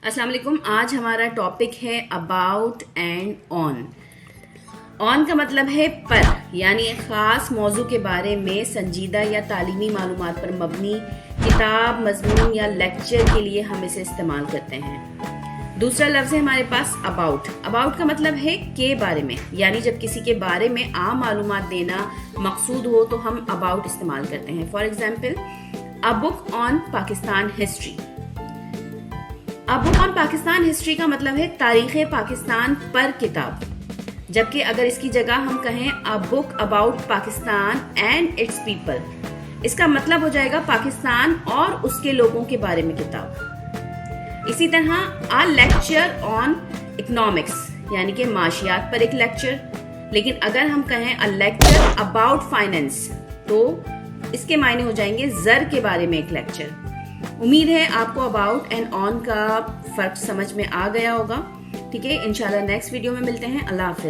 अस्सलाम वालेकुम। आज हमारा टॉपिक है अबाउट एंड ऑन। ऑन का मतलब है पर, यानी एक ख़ास मौजू के बारे में संजीदा या तालीमी मालूमात पर मबनी किताब, मजमून या लेक्चर के लिए हम इसे इस्तेमाल करते हैं। दूसरा लफ्ज़ है हमारे पास अबाउट। अबाउट का मतलब है के बारे में, यानी जब किसी के बारे में आम मालूमात देना मकसूद हो तो हम अबाउट इस्तेमाल करते हैं। For example, a book on Pakistan history. A book on Pakistan history का मतलब है तारीख़ पाकिस्तान पर किताब, जबकि अगर इसकी जगह हम कहें a book about Pakistan and it's people, इसका मतलब हो जाएगा पाकिस्तान और उसके लोगों के बारे में किताब। इसी तरह अ लेक्चर ऑन इकोनॉमिक्स, यानी कि माशियात पर एक लेक्चर। लेकिन अगर हम कहें अ लेक्चर अबाउट फाइनेंस तो इसके मायने हो जाएंगे ज़र के बारे में एक लेक्चर। उम्मीद है आपको अबाउट एंड ऑन का फ़र्क समझ में आ गया होगा। ठीक है, इंशाल्लाह नेक्स्ट वीडियो में मिलते हैं। अल्लाह हाफ़िज़।